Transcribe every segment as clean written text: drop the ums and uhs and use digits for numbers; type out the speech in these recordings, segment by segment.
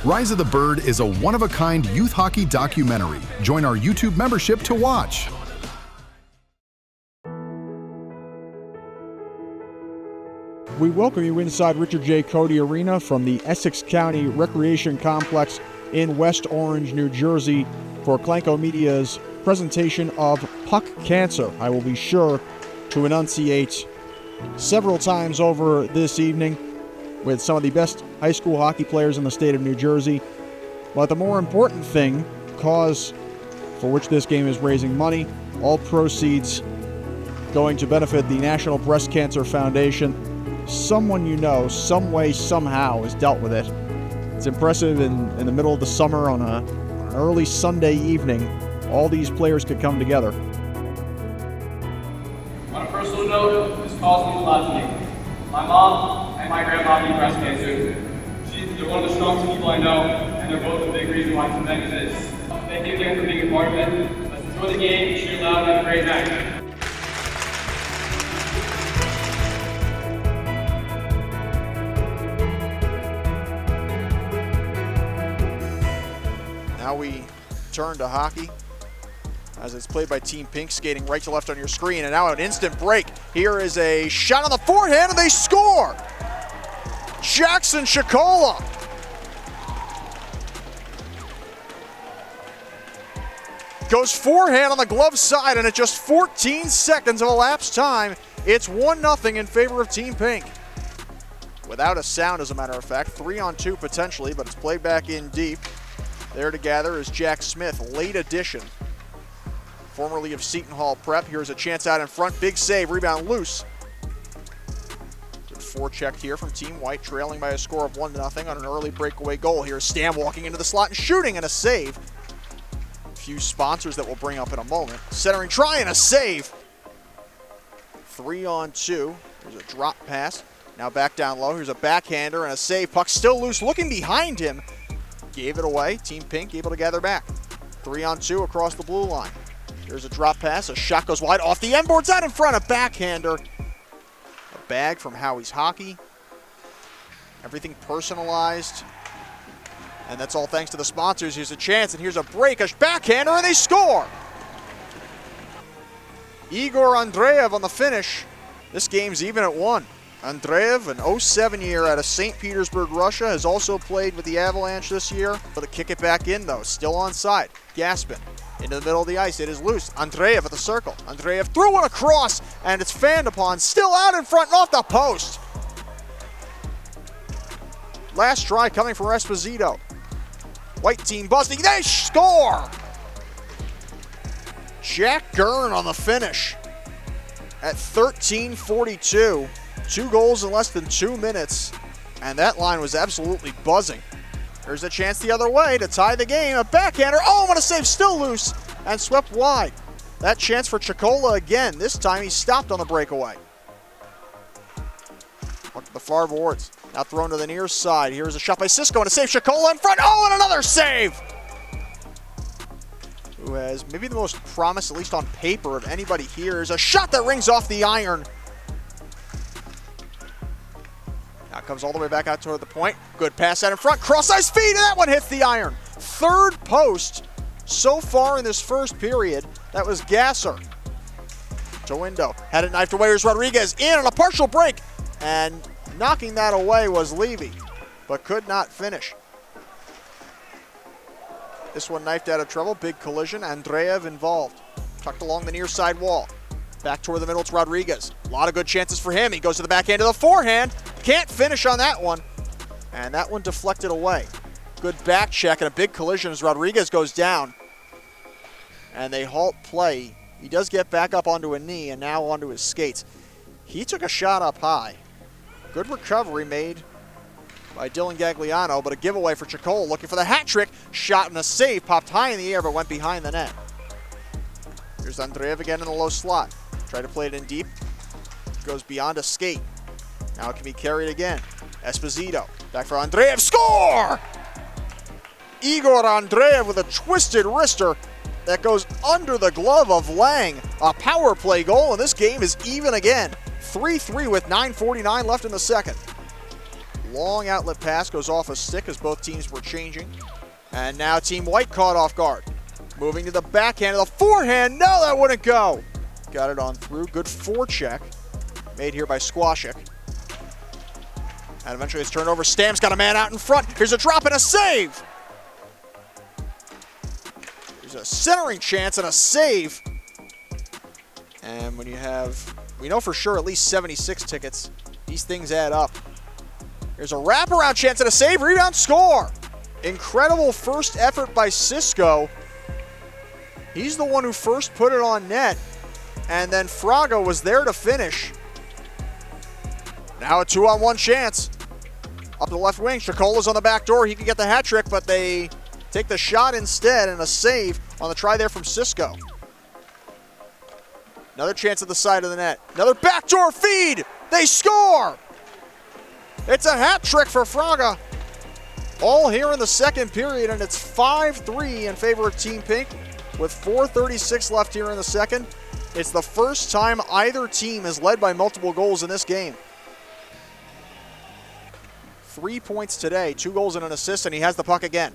Rise of the Bird is a one-of-a-kind youth hockey documentary. Join our YouTube membership to watch. We welcome you inside Richard J. Cody Arena from the Essex County Recreation Complex in West Orange, New Jersey, for Clanko Media's presentation of Puck Cancer. I will be sure to enunciate several times over this evening with some of the best high school hockey players in the state of New Jersey. But the more important thing, cause for which this game is raising money, all proceeds going to benefit the National Breast Cancer Foundation. Someone you know, some way, somehow, has dealt with it. It's impressive in the middle of the summer on an early Sunday evening, all these players could come together. On a personal note, this calls me a lot to me. My mom and my grandma beat breast cancer. They're one of the strongest people I know, and they're both a big reason why Clanko exists. Thank you again for being a part of it. Let's enjoy the game, shoot loud, and have a great night. Now we turn to hockey as it's played by Team Pink, skating right to left on your screen. And now an instant break. Here is a shot on the forehand, and they score! Jackson Shikola. Goes forehand on the glove side, and at just 14 seconds of elapsed time, it's 1-0 in favor of Team Pink. Without a sound, as a matter of fact. 3-on-2 potentially, but it's played back in deep. There to gather is Jack Smith, late addition, formerly of Seton Hall Prep. Here's a chance out in front, big save, rebound loose. Good forecheck here from Team White, trailing by a score of 1-0 on an early breakaway goal. Here's Stam walking into the slot and shooting, and a save. A few sponsors that we'll bring up in a moment. Centering try and a save. 3-on-2. Here's a drop pass. Now back down low. Here's a backhander and a save. Puck still loose, looking behind him. Gave it away. Team Pink able to gather back. 3-on-2 across the blue line. There's a drop pass. A shot goes wide off the end boards out in front. A backhander. A bag from Howie's Hockey. Everything personalized. And that's all thanks to the sponsors. Here's a chance, and here's a break. A backhander, and they score! Igor Andreev on the finish. This game's even at 1. Andreev, an 07 year out of St. Petersburg, Russia, has also played with the Avalanche this year. But to kick it back in, though, still onside. Gaspin into the middle of the ice. It is loose. Andreev at the circle. Andreev threw it across, and it's fanned upon. Still out in front and off the post. Last try coming from Esposito. White team busting. They score! Jack Gurn on the finish at 13:42. 2 goals in less than 2 minutes, and that line was absolutely buzzing. There's a chance the other way to tie the game. A backhander. Oh, what a save. Still loose and swept wide. That chance for Shikola again. This time he stopped on the breakaway. Look at the far boards. Now thrown to the near side. Here's a shot by Cisco and a save. Shikola in front. Oh, and another save. Who has maybe the most promise, at least on paper, of anybody here. Here's a shot that rings off the iron. Now comes all the way back out toward the point. Good pass out in front. Cross-ice feed, and that one hits the iron. Third post so far in this first period. That was Gasser. To window. Had it knifed away. Here's Rodriguez in on a partial break. And knocking that away was Levy, but could not finish. This one knifed out of trouble. Big collision. Andreev involved. Tucked along the near side wall. Back toward the middle, it's Rodriguez. A lot of good chances for him. He goes to the backhand to the forehand. Can't finish on that one. And that one deflected away. Good back check and a big collision as Rodriguez goes down. And they halt play. He does get back up onto a knee and now onto his skates. He took a shot up high. Good recovery made by Dylan Gagliano, but a giveaway for Shikola looking for the hat trick. Shot and a save, popped high in the air but went behind the net. Here's Andreev again in the low slot. Try to play it in deep. Goes beyond a skate. Now it can be carried again. Esposito. Back for Andreev. Score! Igor Andreev with a twisted wrister that goes under the glove of Lang. A power play goal, and this game is even again. 3-3 with 9:49 left in the second. Long outlet pass goes off a stick as both teams were changing. And now Team White caught off guard. Moving to the backhand of the forehand. No, that wouldn't go. Got it on through. Good forecheck made here by Squashik. And eventually it's turned over. Stam's got a man out in front. Here's a drop and a save. There's a centering chance and a save. And when you have, we know for sure, at least 76 tickets, these things add up. Here's a wraparound chance and a save. Rebound, score. Incredible first effort by Cisco. He's the one who first put it on net. And then Fraga was there to finish. Now a 2-on-1 chance. Up the left wing. Chacola's on the back door. He can get the hat trick, but they take the shot instead, and a save on the try there from Cisco. Another chance at the side of the net. Another backdoor feed. They score. It's a hat trick for Fraga. All here in the second period, and it's 5-3 in favor of Team Pink with 4:36 left here in the second. It's the first time either team has led by multiple goals in this game. 3 points today, 2 goals and an assist, and he has the puck again.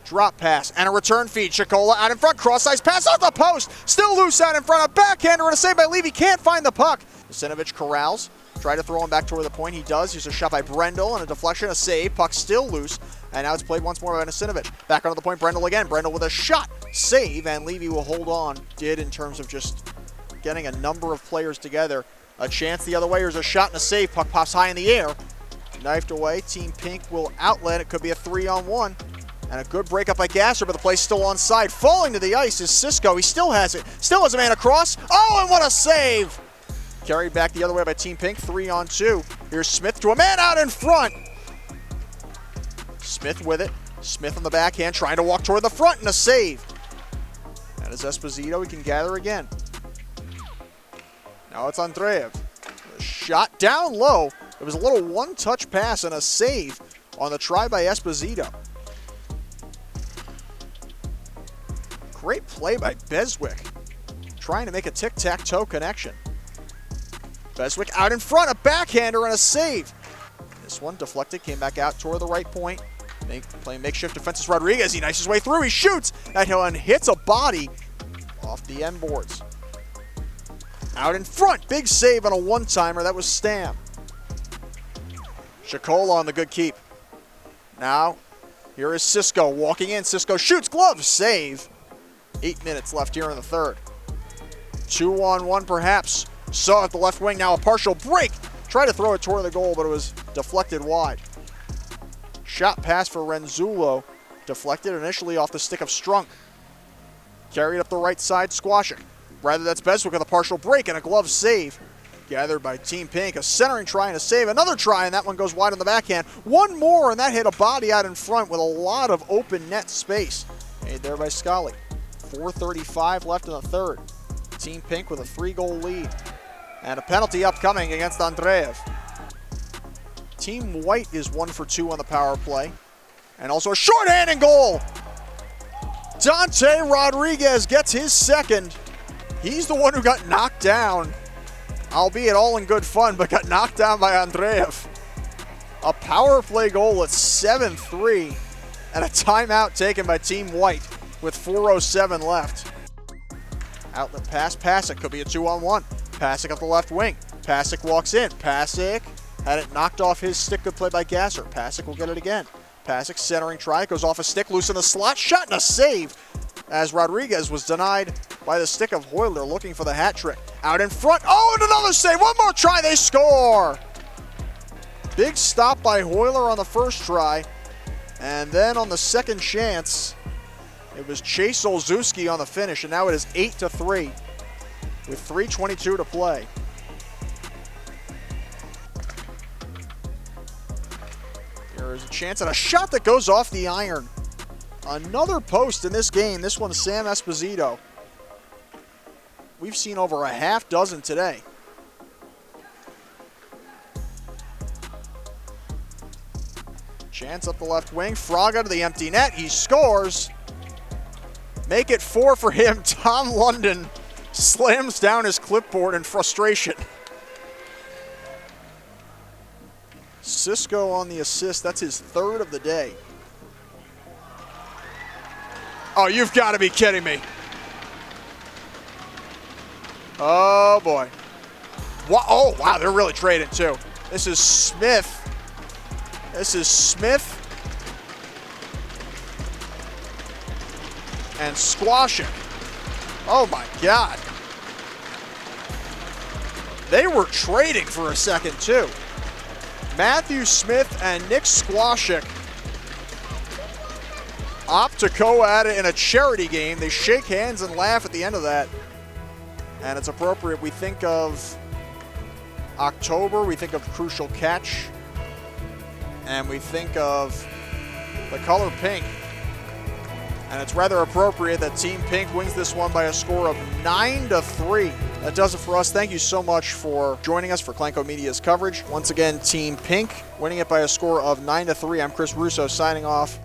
Drop pass and a return feed. Chacola out in front, cross-ice pass off the post. Still loose out in front, a backhander and a save by Levy. Can't find the puck. Yasinovich corrals. Try to throw him back toward the point. He does. Here's a shot by Brendel and a deflection, a save. Puck still loose. And now it's played once more by Yasinovich. Back onto the point, Brendel again. Brendel with a shot. Save, and Levy will hold on. Did in terms of just getting a number of players together. A chance the other way. Here's a shot and a save. Puck pops high in the air. Knifed away. Team Pink will outlet. It could be a 3-on-1. And a good breakup by Gasser, but the play's still onside. Falling to the ice is Cisco. He still has it. Still has a man across. Oh, and what a save! Carried back the other way by Team Pink, 3-on-2. Here's Smith to a man out in front. Smith with it. Smith on the backhand, trying to walk toward the front, and a save. That is Esposito. He can gather again. Now it's Andreev. A shot down low. It was a little one-touch pass and a save on the try by Esposito. Great play by Beswick, trying to make a tic-tac-toe connection. Beswick out in front, a backhander and a save. This one deflected, came back out toward the right point. Playing makeshift defenses Rodriguez. He knifes his way through. He shoots. That one hits a body off the end boards. Out in front. Big save on a one-timer. That was Stam. Chacola on the good keep. Now, here is Cisco walking in. Cisco shoots. Glove. Save. 8 minutes left here in the third. 2-on-1 perhaps. Saw at the left wing. Now a partial break. Tried to throw it toward the goal, but it was deflected wide. Shot pass for Renzulo. Deflected initially off the stick of Strunk. Carried up the right side, Squashik. Rather, that's Beswick with a partial break and a glove save. Gathered by Team Pink. A centering try and a save. Another try, and that one goes wide on the backhand. One more, and that hit a body out in front with a lot of open net space. Made there by Scully. 4:35 left in the third. Team Pink with a 3-goal lead. And a penalty upcoming against Andreev. Team White is 1 for 2 on the power play. And also a shorthanded goal. Dante Rodriguez gets his second. He's the one who got knocked down. Albeit all in good fun, but got knocked down by Andreev. A power play goal at 7-3. And a timeout taken by Team White with 4:07 left. Outlet pass, Pasic. Could be a 2-on-1. Pasic up the left wing. Pasic walks in. Pasic had it knocked off his stick. Good play by Gasser. Pasic will get it again. Pasic centering try. Goes off a stick. Loose in the slot. Shot and a save as Rodriguez was denied by the stick of Hoyler looking for the hat trick. Out in front. Oh, and another save. One more try. They score. Big stop by Hoyler on the first try. And then on the second chance, it was Chase Olszewski on the finish. And now it is 8-3 with 3:22 to play. There is a chance and a shot that goes off the iron. Another post in this game. This one, Sam Esposito. We've seen over a half dozen today. Chance up the left wing. Fraga to the empty net. He scores. Make it 4 for him. Tom London slams down his clipboard in frustration. Cisco on the assist. That's his third of the day. Oh, you've got to be kidding me. Oh, boy. Oh, wow, they're really trading, too. This is Smith. This is Smith. And Squashing. Oh, my God. They were trading for a second, too. Matthew Smith and Nick Squashik opt to go at it in a charity game. They shake hands and laugh at the end of that. And it's appropriate. We think of October, we think of Crucial Catch, and we think of the color pink. And it's rather appropriate that Team Pink wins this one by a score of 9-3. That does it for us. Thank you so much for joining us for Clanko Media's coverage. Once again, Team Pink winning it by a score of 9-3. I'm Chris Russo signing off.